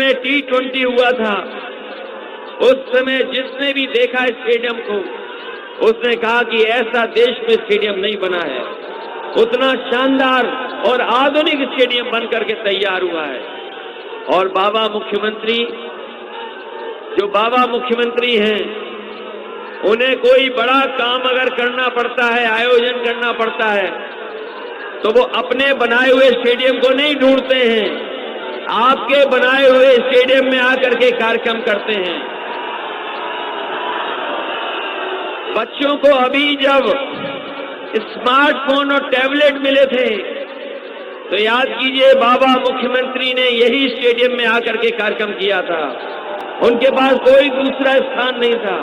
समय T20 हुआ था, उस समय जिसने भी देखा स्टेडियम को, उसने कहा कि ऐसा देश में स्टेडियम नहीं बना है। उतना शानदार और आधुनिक स्टेडियम बनकर के तैयार हुआ है। और बाबा मुख्यमंत्री हैं, उन्हें कोई बड़ा काम अगर करना पड़ता है, आयोजन करना पड़ता है, तो वो अपने बनाए हुए स्टेडियम को नहीं ढूंढते हैं, आपके बनाए हुए स्टेडियम में आकर के कार्यक्रम करते हैं। बच्चों को अभी जब स्मार्टफोन और टैबलेट मिले थे, तो याद कीजिए बाबा मुख्यमंत्री ने यही स्टेडियम में आकर के कार्यक्रम किया था। उनके पास कोई दूसरा स्थान नहीं था।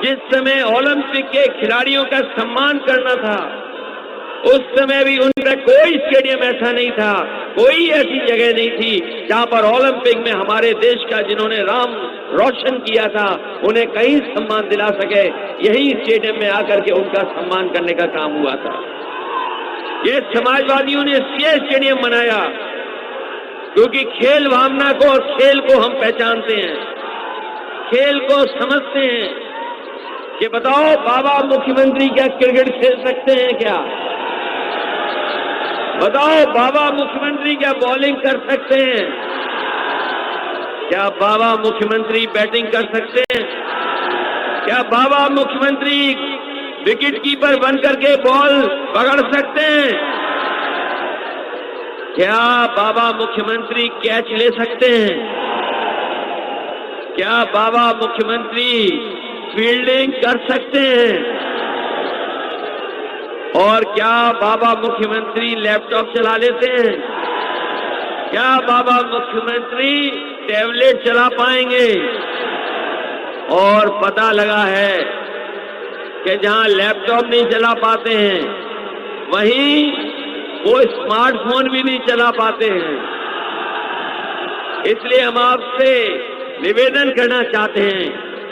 जिस समय ओलंपिक के खिलाड़ियों का सम्मान करना था, उस समय भी उनका कोई स्टेडियम ऐसा नहीं था, कोई ऐसी जगह नहीं थी जहां पर ओलंपिक में हमारे देश का जिन्होंने नाम रोशन किया था, उन्हें कहीं सम्मान दिला सके। यही स्टेडियम में आकर के उनका सम्मान करने का काम हुआ था। ये समाजवादियों ने इसलिए स्टेडियम बनाया क्योंकि खेल भावना को और खेल को हम पहचानते हैं, खेल को समझते हैं कि बताओ बाबा मुख्यमंत्री क्या क्रिकेट खेल सकते हैं क्या? बताओ बाबा मुख्यमंत्री क्या बॉलिंग कर सकते हैं? क्या बाबा मुख्यमंत्री बैटिंग कर सकते हैं? क्या बाबा मुख्यमंत्री विकेट कीपर बनकर के बॉल पकड़ सकते हैं? क्या बाबा मुख्यमंत्री कैच ले सकते हैं? क्या बाबा मुख्यमंत्री फील्डिंग कर सकते हैं? और क्या बाबा मुख्यमंत्री लैपटॉप चला लेते हैं? क्या बाबा मुख्यमंत्री टैबलेट चला पाएंगे? और पता लगा है कि जहां लैपटॉप नहीं चला पाते हैं, वहीं वो स्मार्टफोन भी नहीं चला पाते हैं। इसलिए हम आपसे निवेदन करना चाहते हैं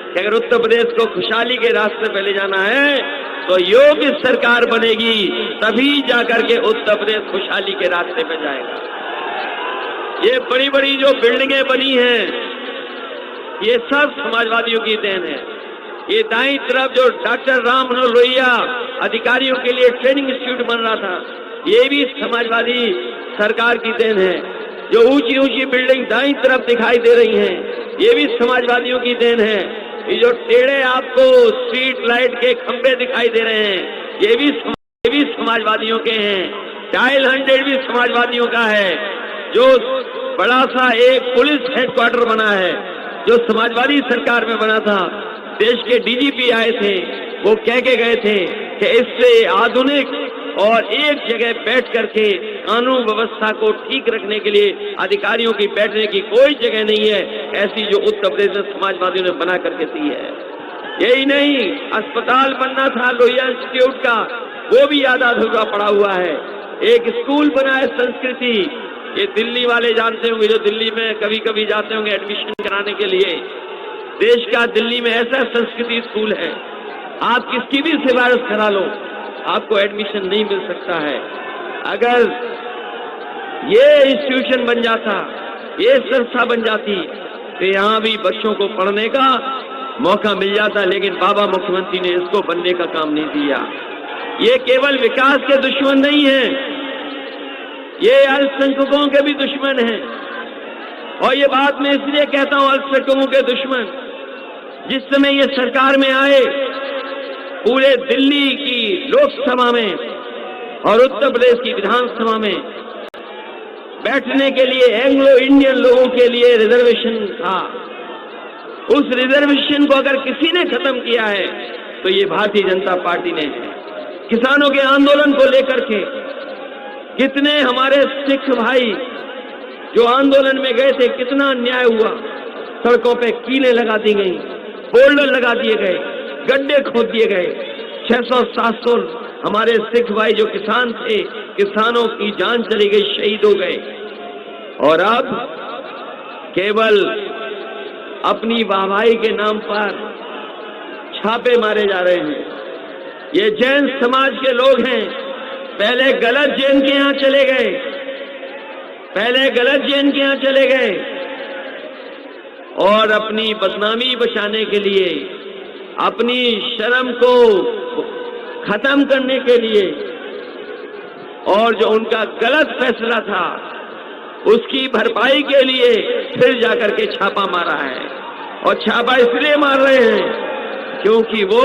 कि अगर उत्तर प्रदेश को खुशहाली के रास्ते पे ले जाना है, तो योग्य सरकार बनेगी, तभी जाकर के उत्तर प्रदेश खुशहाली के रास्ते पे जाएगा। ये बड़ी बड़ी जो बिल्डिंगें बनी हैं, ये सब समाजवादियों की देन है। ये दाईं तरफ जो डॉक्टर राम मनोहर लोहिया अधिकारियों के लिए ट्रेनिंग इंस्टीट्यूट बन रहा था, ये भी समाजवादी सरकार की देन है। जो ऊंची ऊंची बिल्डिंग दाईं तरफ दिखाई दे रही हैं, ये भी समाजवादियों की देन है। ये जो टेढ़े आपको स्ट्रीट लाइट के खंभे दिखाई दे रहे हैं, ये भी समाजवादियों के हैं। डायल 100 भी समाजवादियों का है। जो बड़ा सा एक पुलिस हेडक्वार्टर बना है, जो समाजवादी सरकार में बना था, देश के डीजीपी आए थे, वो कह के गए थे कि इससे आधुनिक और एक जगह बैठ करके कानून व्यवस्था को ठीक रखने के लिए अधिकारियों की बैठने की कोई जगह नहीं है, ऐसी जो उत्तर प्रदेश में समाजवादियों ने बना करके दी है। यही नहीं, अस्पताल बनना था लोहिया इंस्टीट्यूट का, वो भी आधा अधूरा पड़ा हुआ है। एक स्कूल बना है संस्कृति, ये दिल्ली वाले जानते होंगे, जो दिल्ली में कभी कभी जाते होंगे एडमिशन कराने के लिए। देश का दिल्ली में ऐसा संस्कृति स्कूल है, आप किसकी भी सिफारिश करा लो, आपको एडमिशन नहीं मिल सकता है। अगर ये इंस्टीट्यूशन बन जाता, ये संस्था बन जाती, तो यहाँ भी बच्चों को पढ़ने का मौका मिल जाता। लेकिन बाबा मुख्यमंत्री ने इसको बनने का काम नहीं दिया। ये केवल विकास के दुश्मन नहीं है, ये अल्पसंख्यकों के भी दुश्मन हैं। और ये बात मैं इसलिए कहता हूं, अल्पसंख्यकों के दुश्मन, जिस समय ये सरकार में आए, पूरे दिल्ली की लोकसभा में और उत्तर प्रदेश की विधानसभा में बैठने के लिए एंग्लो इंडियन लोगों के लिए रिजर्वेशन था। उस रिजर्वेशन को अगर किसी ने खत्म किया है, तो ये भारतीय जनता पार्टी ने। किसानों के आंदोलन को लेकर के कितने हमारे सिख भाई जो आंदोलन में गए थे, कितना अन्याय हुआ। सड़कों पे कीलें लगा दी गई, बोल्डर लगा दिए गए, गड्ढे खोद दिए गए। 600-700 हमारे सिख भाई जो किसान थे, किसानों की जान चली गई, शहीद हो गए। और अब केवल अपनी वाहवाही के नाम पर छापे मारे जा रहे हैं। ये जैन समाज के लोग हैं, पहले गलत जैन के यहाँ चले गए, पहले गलत जैन के यहाँ चले गए और अपनी बदनामी बचाने के लिए, अपनी शर्म को खत्म करने के लिए, और जो उनका गलत फैसला था उसकी भरपाई के लिए फिर जाकर के छापा मारा है। और छापा इसलिए मार रहे हैं क्योंकि वो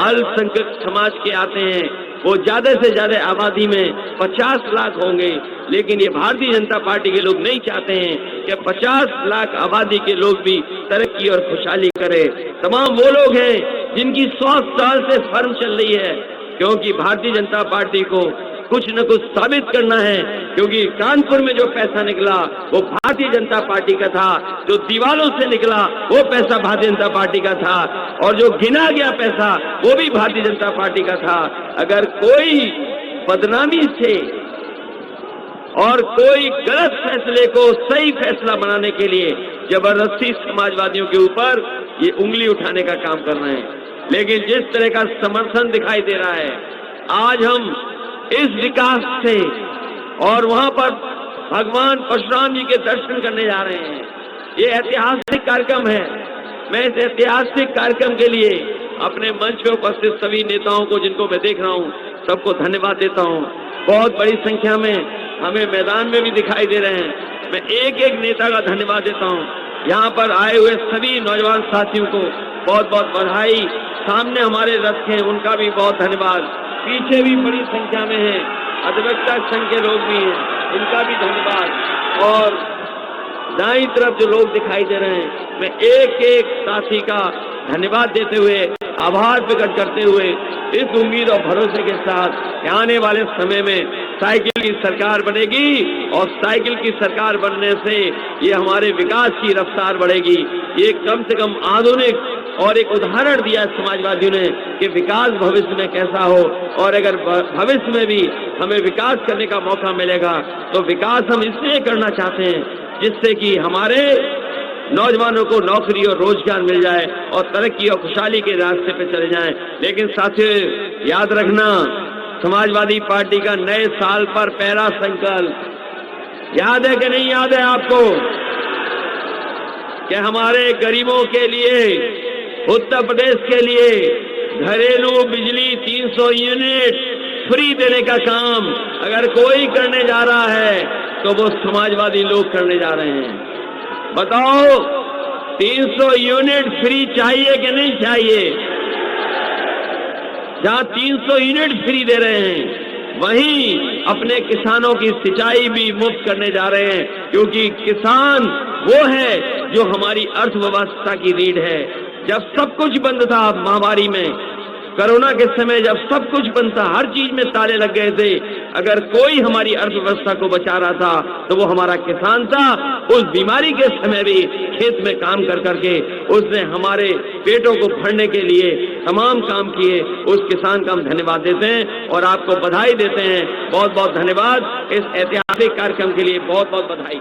अल्पसंख्यक समाज के आते हैं। वो ज्यादा से ज्यादा आबादी में 50 लाख होंगे, लेकिन ये भारतीय जनता पार्टी के लोग नहीं चाहते हैं कि 50 लाख आबादी के लोग भी तरक्की और खुशहाली करें। तमाम वो लोग हैं जिनकी 100 साल से फर्म चल रही है, क्योंकि भारतीय जनता पार्टी को कुछ न कुछ साबित करना है। क्योंकि कानपुर में जो पैसा निकला वो भारतीय जनता पार्टी का था, जो दीवालों से निकला वो पैसा भारतीय जनता पार्टी का था, और जो गिना गया पैसा वो भी भारतीय जनता पार्टी का था। अगर कोई बदनामी से और कोई गलत फैसले को सही फैसला बनाने के लिए जबरदस्ती समाजवादियों के ऊपर ये उंगली उठाने का काम कर रहे हैं, लेकिन जिस तरह का समर्थन दिखाई दे रहा है आज हम इस विकास से, और वहां पर भगवान परशुराम जी के दर्शन करने जा रहे हैं। ये ऐतिहासिक कार्यक्रम है। मैं इस ऐतिहासिक कार्यक्रम के लिए अपने मंच में उपस्थित सभी नेताओं को, जिनको मैं देख रहा हूं, सबको धन्यवाद देता हूं। बहुत बड़ी संख्या में हमें मैदान में भी दिखाई दे रहे हैं। मैं एक एक नेता का धन्यवाद देता हूं। यहाँ पर आए हुए सभी नौजवान साथियों को बहुत बहुत बधाई। सामने हमारे रथ हैं, उनका भी बहुत धन्यवाद। पीछे भी बड़ी संख्या में है, अधिवक्ता संघ के लोग भी हैं, इनका भी धन्यवाद। और दाईं तरफ जो लोग दिखाई दे रहे हैं, मैं एक एक साथी का धन्यवाद देते हुए, आभार प्रकट करते हुए, इस उम्मीद और भरोसे के साथ कि आने वाले समय में साइकिल की सरकार बनेगी, और साइकिल की सरकार बनने से ये हमारे विकास की रफ्तार बढ़ेगी। ये कम से कम आधुनिक और एक उदाहरण दिया समाजवादियों ने कि विकास भविष्य में कैसा हो, और अगर भविष्य में भी हमें विकास करने का मौका मिलेगा तो विकास हम इसलिए करना चाहते हैं जिससे कि हमारे नौजवानों को नौकरी और रोजगार मिल जाए और तरक्की और खुशहाली के रास्ते पे चले जाएं। लेकिन साथियों याद रखना, समाजवादी पार्टी का नए साल पर पहला संकल्प याद है कि नहीं याद है आपको, कि हमारे गरीबों के लिए, उत्तर प्रदेश के लिए घरेलू बिजली 300 यूनिट फ्री देने का काम अगर कोई करने जा रहा है तो वो समाजवादी लोग करने जा रहे हैं। बताओ 300 यूनिट फ्री चाहिए कि नहीं चाहिए? जहां 300 यूनिट फ्री दे रहे हैं वहीं अपने किसानों की सिंचाई भी मुफ्त करने जा रहे हैं, क्योंकि किसान वो है जो हमारी अर्थव्यवस्था की रीढ़ है। जब सब कुछ बंद था महामारी में, कोरोना के समय जब सब कुछ बंद था, हर चीज में ताले लग गए थे, अगर कोई हमारी अर्थव्यवस्था को बचा रहा था तो वो हमारा किसान था। उस बीमारी के समय भी खेत में काम कर करके उसने हमारे पेटों को भरने के लिए तमाम काम किए। उस किसान का हम धन्यवाद देते हैं और आपको बधाई देते हैं। बहुत बहुत धन्यवाद। इस ऐतिहासिक कार्यक्रम के लिए बहुत बहुत बधाई।